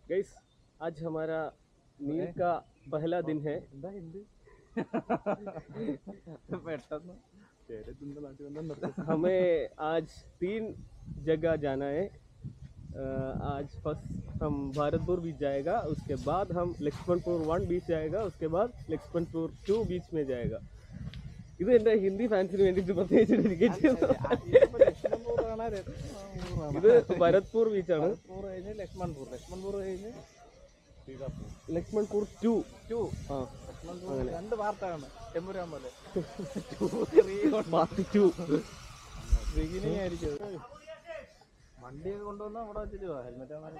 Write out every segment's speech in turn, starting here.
Guys आज हमारा नील का पहला दिन है। हमें आज 3 जगह जाना है। आज फर्स्ट हम भारतपुर बीच जाएगा, उसके बाद हम लक्ष्मणपुर 1 बीच जाएगा, उसके बाद लक्ष्मणपुर 2 बीच में जाएगा। ഇത് എൻ്റെ ഹിന്ദി ഫാൻസിന് വേണ്ടിയിട്ട് പ്രത്യേകിച്ച് ഡെഡിക്കേറ്റ് ചെയ്യുന്നു. ഇത് ഭരത്പൂർ ബീച്ചാണ്. ലക്ഷ്മൺപൂർ 2 അങ്ങനെ 2 പാർട്ടാണ് എമ്പുരാൻ പോലെ. പാർട്ട് 2 ബിഗിനിങ് ആയിരിക്കും. വണ്ടിയൊക്കെ കൊണ്ടുവന്നാൽ അവിടെ വെച്ചിട്ട് ഹെൽമെറ്റ് ആണ്.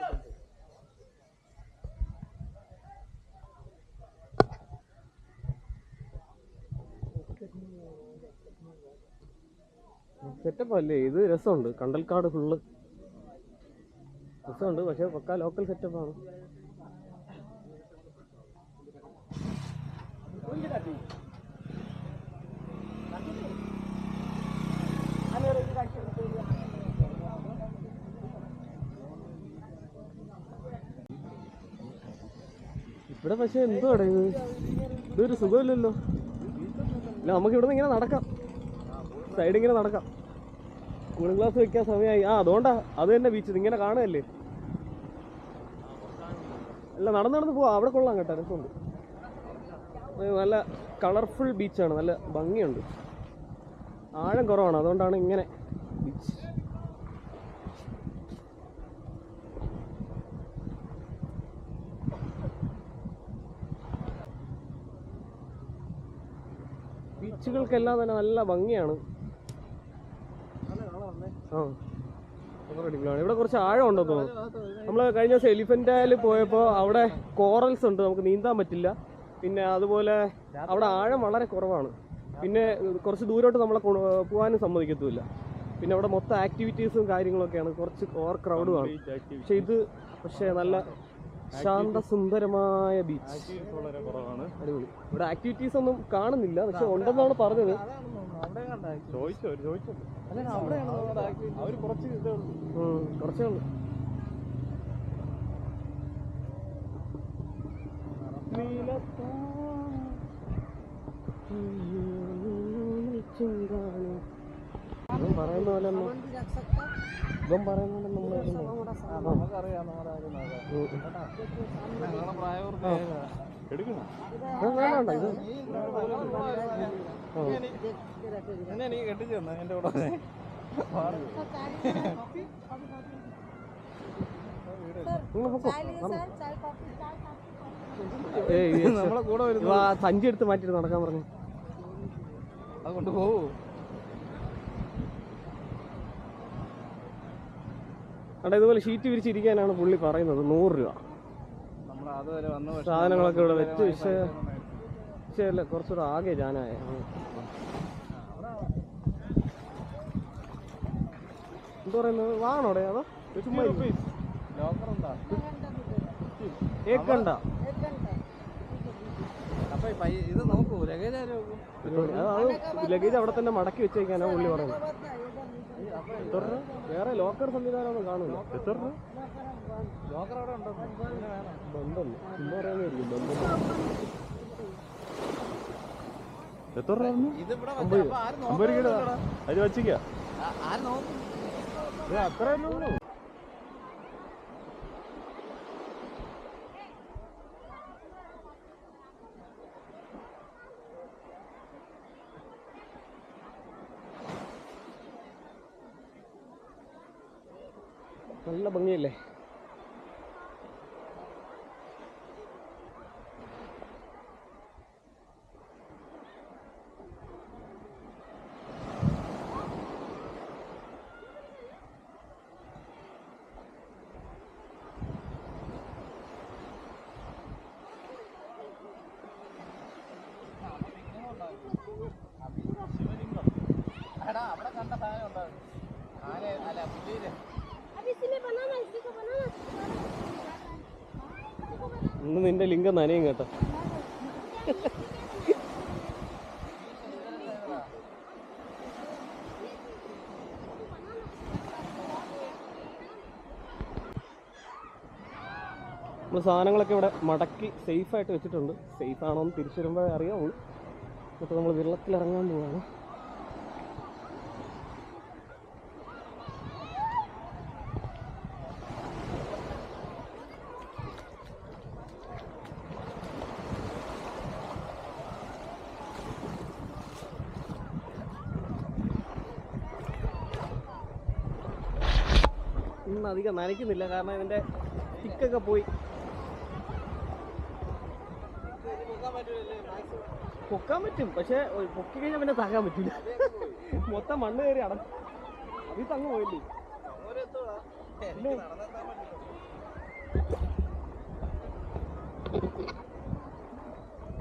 സെറ്റപ്പ് അല്ലേ ഇത്? രസമുണ്ട്. കണ്ടൽക്കാട് ഫുള്ള് രസമുണ്ട്, പക്ഷെ പക്കാ ലോക്കൽ സെറ്റപ്പാണ്. ഇവിടെ പക്ഷെ എന്തുവാടെ ഇതൊരു സുഖമില്ലല്ലോ. ഇല്ല, നമുക്ക് ഇവിടെ നിന്ന് ഇങ്ങനെ നടക്കാം, സൈഡ് ഇങ്ങനെ നടക്കാം. കൂളിംഗ് ഗ്ലാസ് വെക്കാൻ സമയമായി. അതുകൊണ്ടാ അത് തന്നെ ബീച്ച് ഇങ്ങനെ കാണുകയല്ലേ. അല്ല, നടന്ന് പോവാം. അവിടെ കൊള്ളാം കേട്ടോ, രസമുണ്ട്. നല്ല കളർഫുൾ ബീച്ചാണ്, നല്ല ഭംഗിയുണ്ട്. ആഴം കുറവാണ്, അതുകൊണ്ടാണ് ഇങ്ങനെ ബീച്ച്. ബീച്ചുകൾക്കെല്ലാം തന്നെ നല്ല ഭംഗിയാണ്. ഇവിടെ കുറച്ച് ആഴം ഉണ്ടോ തോന്നുന്നു. നമ്മൾ കഴിഞ്ഞ ദിവസം എലിഫന്റായിൽ പോയപ്പോൾ അവിടെ കോറൽസ് ഉണ്ട്, നമുക്ക് നീന്താൻ പറ്റില്ല. പിന്നെ അതുപോലെ അവിടെ ആഴം വളരെ കുറവാണ്. പിന്നെ കുറച്ച് ദൂരോട്ട് നമ്മളെ പോകാനും സമ്മതിക്കത്തുമില്ല. പിന്നെ അവിടെ മൊത്തം ആക്ടിവിറ്റീസും കാര്യങ്ങളൊക്കെയാണ്, കുറച്ച് ഓവർ ക്രൗഡുമാണ്. പക്ഷേ നല്ല ശാന്തസുന്ദരമായ ബീച്ച്, അടിപൊളി. ഇവിടെ ആക്ടിവിറ്റീസ് ഒന്നും കാണുന്നില്ല, പക്ഷെ ഉണ്ടെന്നാണ് പറഞ്ഞത്. കുറച്ചേ ഉള്ളൂ. പറയുന്ന പോലെ ഇവൻ പറയുന്ന പോലെ കെട്ടിച്ചു തന്നെ എന്റെ കൂടെ. നമ്മളെ കൂടെ വരുന്നു. സഞ്ചി എടുത്ത് മാറ്റിട്ട് നടക്കാൻ പറഞ്ഞു. അതുകൊണ്ട് പോവൂ. അവിടെ ഇതുപോലെ ഷീറ്റ് വിരിച്ചിരിക്കാനാണ് പുള്ളി പറയുന്നത്. 100 രൂപ. സാധനങ്ങളൊക്കെ ഇവിടെ വെച്ച് വിഷയമല്ല, കുറച്ചുകൂടെ ആകെ ജാനായ. എന്താ പറയുന്നത്, വാങ്ങണോടെ? അതോ ചുമ്മാ ഏക്കണ്ട. ഇത് നോക്കൂ, ലഗേജ് ലഗേജ് അവിടെ തന്നെ മടക്കി വെച്ചേക്കാനാ പുള്ളി പറയുന്നത്. വേറെ ലോക്കർ സംവിധാനം കാണുന്നു. എത്ര രൂപ? ലോക്കർ അവിടെ ഉണ്ടോ? ബന്ധം ചുമ്മാ പറയാനായിരിക്കും. ബന്ധം എത്ര രൂപ? 50 രൂപ. അത് വച്ചിക്ക അത്രയല്ലേ ഉള്ളൂ. നല്ല ഭംഗിയല്ലേ. അവിടെ കണ്ട സാധനം ഉണ്ടാവും. അല്ല പുള്ളിയില് ഇന്ന് നിന്റെ ലിംഗം നനയും കേട്ടോ. നമ്മൾ സാധനങ്ങളൊക്കെ ഇവിടെ മടക്കി സേഫായിട്ട് വെച്ചിട്ടുണ്ട്. സേഫ് ആണോ എന്ന് തിരിച്ചു വരുമ്പോഴേ അറിയാവുള്ളൂ. ഇപ്പോൾ നമ്മൾ വെള്ളത്തിലിറങ്ങാൻ പോവാണ്. ഇന്ന് അധികം നനയ്ക്കുന്നില്ല, കാരണം ഇതിൻ്റെ സ്റ്റിക്കൊക്കെ പോയി. പൊക്കാൻ പറ്റും, പക്ഷെ പൊക്കി കഴിഞ്ഞാൽ പിന്നെ താങ്ങാൻ പറ്റില്ല. മൊത്തം മണ്ണ് കയറി അടഞ്ഞു. അതിൽ തങ്ങ് പോയില്ലേ.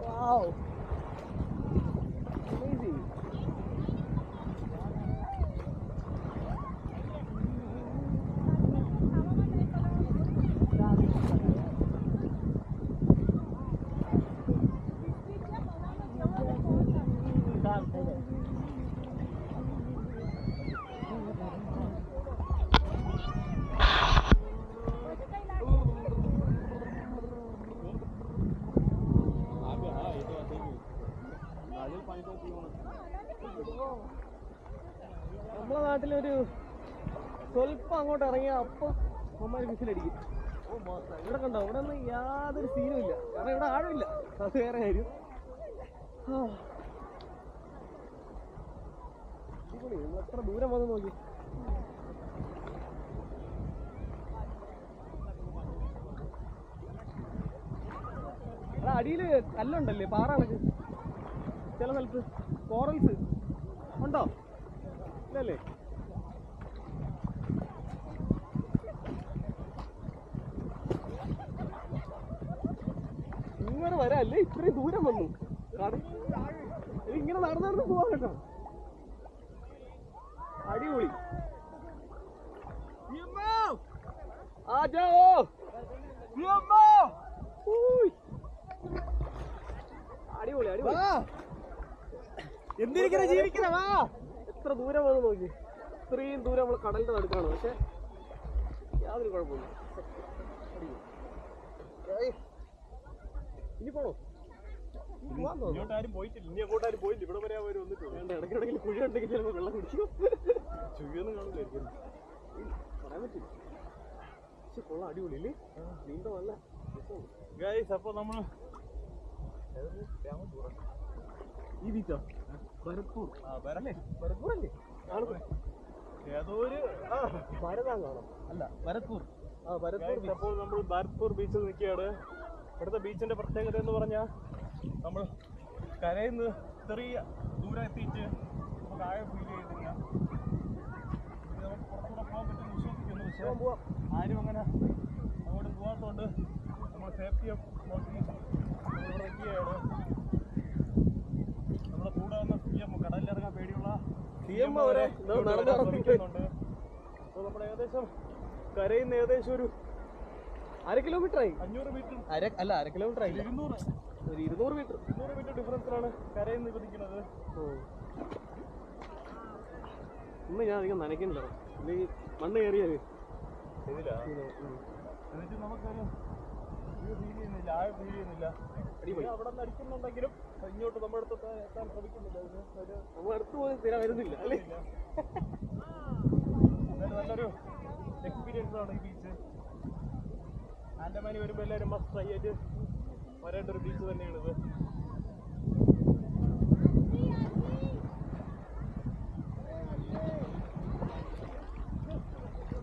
Wow. Amazing. നമ്മളെ നാട്ടിലൊരു സ്വല്പം അങ്ങോട്ട് ഇറങ്ങിയ അപ്പം അമ്മമാര് വിസിലടിക്കും. ഇവിടെ കണ്ടോ, ഇവിടെ ഒന്നും യാതൊരു സീനും ഇല്ല, കാരണം ഇവിടെ ആഴമില്ല. അത് വേറെ കാര്യം. എത്ര ദൂരം വന്ന് നോക്കി. അടിയില് കല്ലുണ്ടല്ലേ, പാറ കണക്ക്. ചില സ്ഥലത്ത് കോറൽസ് ഉണ്ടോ? ഇല്ലല്ലേ? ഇങ്ങനെ വരാല്ലേ, ഇത്രയും ദൂരം വന്നു. ഇങ്ങനെ നടന്നു നടന്ന് പോവാൻ കേട്ടോ. അടിപൊളി. അടിപൊളി അടിപൊളി. എന്തിരിക്കുന്ന ജീവിക്കുന്ന വാ. എത്ര ദൂരം വന്ന് നോക്കി. ഇത്രയും ദൂരം നമ്മൾ കടലിന്റെ നടുക്കാണ്, പക്ഷെ യാതൊരു കുഴപ്പമില്ല. ഇനി പോണോ? ഇങ്ങോട്ടാരും പോയിട്ടില്ല, ഇനി അങ്ങോട്ടാരും പോയില്ല. ഇവിടെ വരെ അവർ വന്നിട്ടുണ്ട്. ഇടയ്ക്കിടയ്ക്ക് കുഴി ഉണ്ടെങ്കിൽ ചിലപ്പോൾ വെള്ളം കുടിക്കും. ചുയ്യൊന്നും കാണുന്നില്ല, പറയാൻ പറ്റില്ല. പക്ഷെ കൊള്ളാം, അടിപൊളി അല്ലേ? നീന്ത നല്ല ഗൈസ്. അപ്പൊ നമ്മള് ഈ ബീച്ചോ? ഭരത്പൂർ. ഭരത്പൂർ അല്ലേ? ഏതോ ഒരു ഭരതാൻ കാണാം. അല്ല, ഭരത്പൂർ. ഭരത്പൂർ. അപ്പോൾ നമ്മൾ ഭരത്പൂർ ബീച്ചിൽ നിൽക്കുകയാണ്. ഇവിടുത്തെ ബീച്ചിന്റെ പ്രത്യേകത എന്ന് പറഞ്ഞാൽ നമ്മൾ കരയിൽ നിന്ന് ചെറിയ ദൂരം എത്തിയിട്ട് നമുക്ക് ആഴം ഫീൽ ചെയ്യുന്നില്ല. നമുക്ക് പുറത്തൂടെ പോകാൻ പറ്റുമെന്ന് വിശ്വസിക്കുന്നു. പക്ഷേ ആരും അങ്ങനെ അങ്ങോട്ട് പോകാത്തതുകൊണ്ട് നമ്മൾ സേഫ്റ്റിയെ നോക്കി നമ്മളിവിടെ നിൽക്കുകയാണ്. നമ്മളെ കൂടെ വന്ന CM, കടലിലിറങ്ങാൻ പേടിയുള്ള CM അവരെ ശ്രമിക്കുന്നുണ്ട്. അപ്പോൾ നമ്മൾ ഏകദേശം കരയിൽ നിന്ന് ഏകദേശം ഒരു 1/2 കിലോമീറ്റർ ആയി. 500 മീറ്റർ അല്ല, 1/2 കിലോമീറ്റർ ആയില്ല, 200 മീറ്റർ. 200 മീറ്റർ ഡിഫറൻസിലാണ് കരയിൽ നിന്ന് നിൽക്കുന്നത്. ഇന്ന് ഞാൻ അധികം നനയ്ക്കുന്നില്ല, ഇല്ലെങ്കിൽ മണ്ണ് കയറിയത് ഇതിലാ. എന്നിട്ട് നമുക്കൊരു ഫീൽ ചെയ്യുന്നില്ല, ആഴം ഫീൽ ചെയ്യുന്നില്ല. അവിടെ നിന്ന് അടിക്കുന്നുണ്ടെങ്കിലും ഇങ്ങോട്ട് നമ്മുടെ അടുത്ത് എത്താൻ ശ്രമിക്കുന്നില്ല. നമ്മൾ അടുത്ത് പോയി തീരെ വരുന്നില്ല അല്ലേ? നല്ലൊരു എക്സ്പീരിയൻസ് ആണ് ഈ ബീച്ച്. ആൻഡമാനി വരുമ്പോൾ എല്ലാവരും മസ്റ്റ് ട്രൈ ആയിട്ട് വരേണ്ട ഒരു ബീച്ച് തന്നെയാണിത്.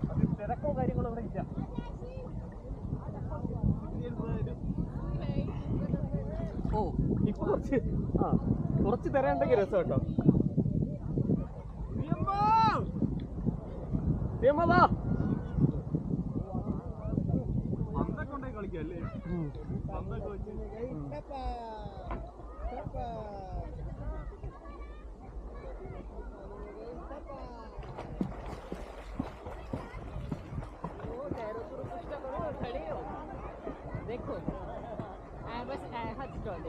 അത് തിരക്കോ കാര്യങ്ങളോ ഇവിടെ ഇല്ല. ഓ, ഇപ്പൊ കുറച്ച് തരാനുണ്ടെങ്കിൽ രസം കേട്ടോ. പന്തൊക്കെ ഉണ്ടായി കളിക്കാം അല്ലേ? പന്തൊക്കെ വെച്ച് देखो बस हाथ जोड़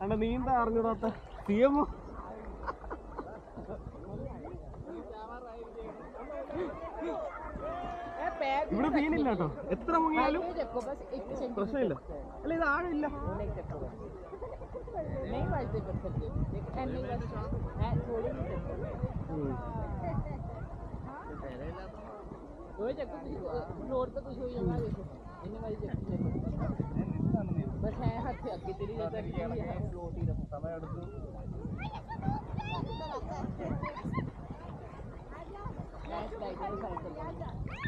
അണ്ട നീന്താ അറിഞ്ഞൂടാത്ത CM. ഇവിടെ മീനില്ല കേട്ടോ, എത്ര മുങ്ങിയാലും പ്രശ്നമില്ല. അല്ല ഇത് ആഴമില്ല. नहीं वाजते पर सकते लेकिन नहीं वाजते है थोड़ी ही सकते दो जगह फ्लोर पे कुछ हुई जगह देखो इन्हें वाली जगह बस है हाथ से आगे तेरी जगह की है फ्लोट ही रखो समय എടുത്തു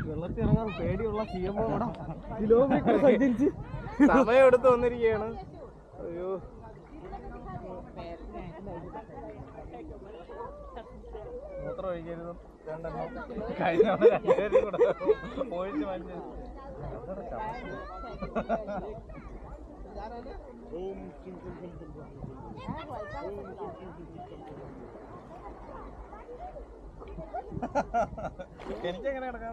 വെള്ളത്തിൽ ഇറങ്ങാൻ പേടിയുള്ള CMO ഇവിടെ കിലോമീറ്റർ സഞ്ചരിച്ച് സമയം എടുത്ത് വന്നിരിക്കുകയാണ്. അയ്യോ മൂത്രം ഒഴിക്കരുത്. കഴിഞ്ഞ കൂടെ ഒഴിച്ച് വാങ്ങിച്ചു. എനിക്കെങ്ങനെ കിടക്കാൻ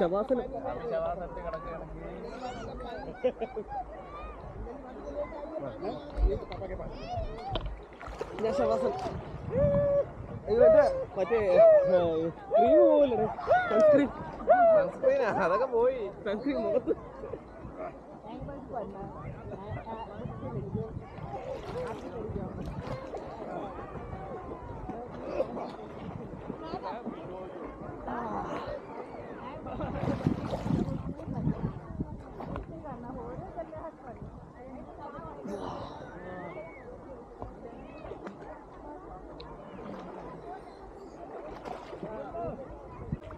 ശവാസനം. ഞാൻ ശവാസനം മറ്റേ ക്രീം പോകല്ലേ, സൺസ്ക്രീൻ. സൺസ്ക്രീനാ അതൊക്കെ പോയി. സൺസ്ക്രീൻ മുഖത്ത്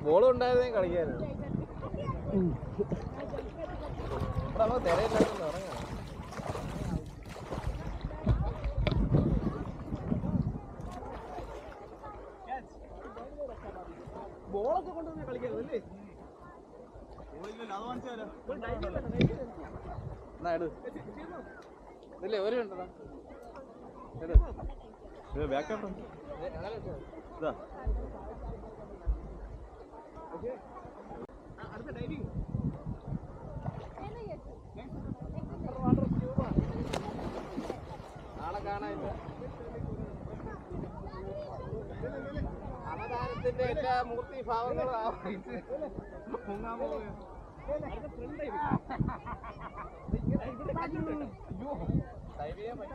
ബോളും ഉണ്ടായിരുന്നേ കളിക്കാനാണ്. ഇവിടെ നമുക്ക് തിരയില്ലാത്ത ഇറങ്ങാം. ബോളൊക്കെ കൊണ്ടുവന്ന് കളിക്കാനല്ലേ. എന്നാ ഇട്. ഇതല്ലേ ഒരു ഉണ്ടോ ബാക്ക് ഇതാ അടുത്ത ഡൈവിംഗ് നാളെ കാണാനില്ല. അന്നദാനത്തിന്റെ എല്ലാ മൂർത്തി ഭാവങ്ങളും മുങ്ങാൻ പോവുകയാണ്. ഡൈവ് ചെയ്യാൻ പറ്റും.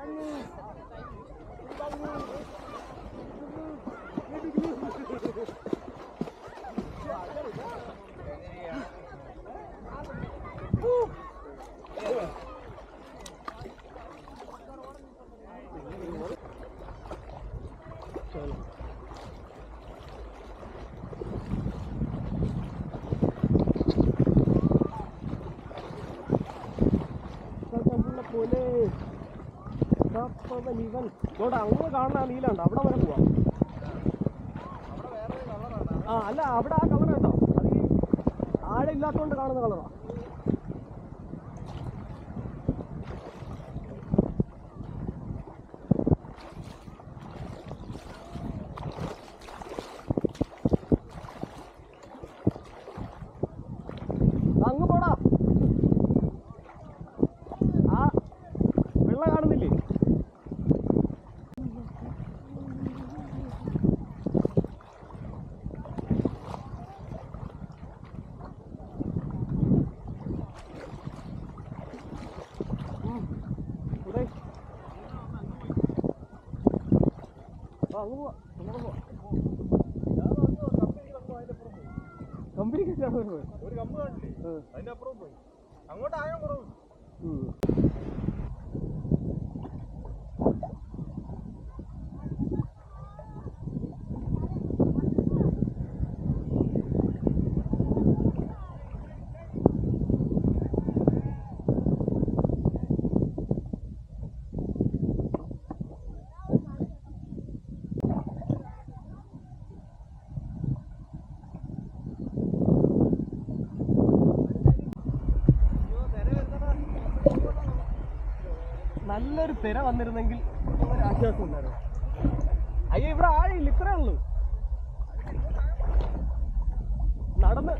അങ്ങ് കാണുന്ന നീലുണ്ട്, അവിടെ വരെ പോവാം. ആ അല്ല, അവിടെ ആ കളർ ഉണ്ടോ, അത് ഈ ആഴം ഇല്ലാത്തതുകൊണ്ട് കാണുന്ന കളറാ. അങ്ങ് പോടാ, ആ വെള്ളം കാണുന്നില്ലേ. അങ്ങ് പോവാ, അങ്ങനെ പോവാ. കമ്പനിക്ക് ഒരു കമ്പ് കാണില്ലേ, അതിന്റെ അപ്പുറം പോയി. അങ്ങോട്ട് ആയം കുറവ്. നല്ലൊരു തിര വന്നിരുന്നെങ്കിൽ ഒരു ആശ്വാസം ഉണ്ടായിരുന്നു. അയ്യോ ഇവിടെ ആഴില്ല, ഇത്രേ ഉള്ളൂ. നടന്ന്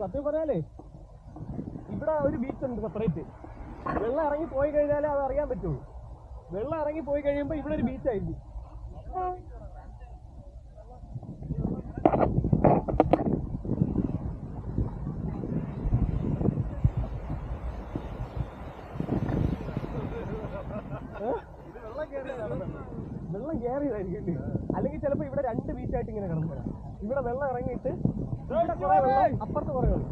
സത്യം പറയാലേ ഇവിടെ ഒരു ബീച്ച് ഉണ്ട് സെപ്പറേറ്റ്. വെള്ളം ഇറങ്ങി പോയി കഴിഞ്ഞാലേ അത് അറിയാൻ പറ്റുള്ളൂ. വെള്ളം ഇറങ്ങി പോയി കഴിയുമ്പോൾ ഇവിടെ ഒരു ബീച്ചായിരിക്കും. വെള്ളം കയറിയതായിരിക്കും, അല്ലെങ്കിൽ ചിലപ്പോൾ ഇവിടെ രണ്ട് ബീച്ചായിട്ട് ഇങ്ങനെ കിടന്നു. ഇവിടെ വെള്ളം ഇറങ്ങിയിട്ട് ഇവിടെ കുറെ വെള്ളം, അപ്പുറത്ത് കുറെ വെള്ളം.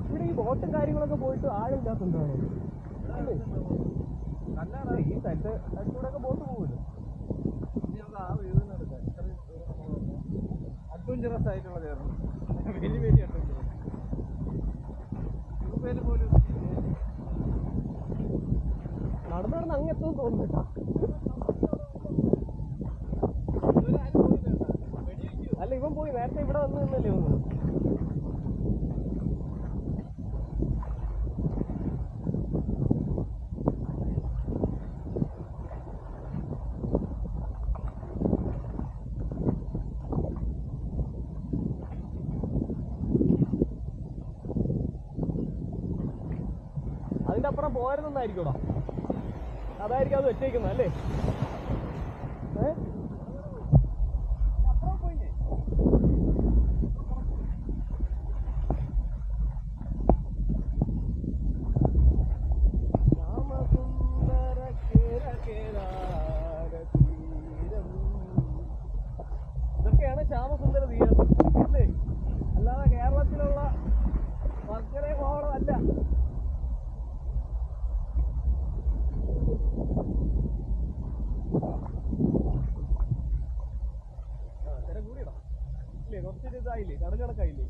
ഇവിടെ ഈ ബോട്ടും കാര്യങ്ങളൊക്കെ പോയിട്ട് ആഴില്ലാത്തുണ്ടാവും. ഈ സ്ഥലത്ത് അടുത്തൂടെ ഒക്കെ ബോട്ട് പോകുമല്ലോ. അഡ്വഞ്ചറസ് ആയിട്ടുള്ള വെരി വെരി അഡ്വഞ്ചറസ്. പോലും നടന്നു നടന്ന് അങ്ങെത്തുമെന്ന് തോന്നുന്നു കേട്ടോ. അല്ല ഇവൻ പോയി നേരത്തെ ഇവിടെ വന്നു നിന്നല്ലേ തോന്നുന്നു. അതിന്റെ അപ്പുറം പോരുന്നായിരിക്കൂടാ, അതായിരിക്കും അത് വെച്ചേക്കുന്നത് അല്ലേ? ഇതൊക്കെയാണ് ശ്യാമസുന്ദര തീരം അല്ലേ? അല്ലാതെ കേരളത്തിലുള്ള വർക്കല കോവളം അല്ല. തിര കൂടിയടാ ഇല്ലേ? കുറച്ചൊരു ഇതായില്ലേ, കടൽ കണക്കായില്ലേ?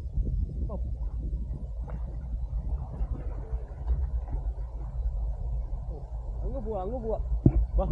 അങ്ങ് പോവാ വാ.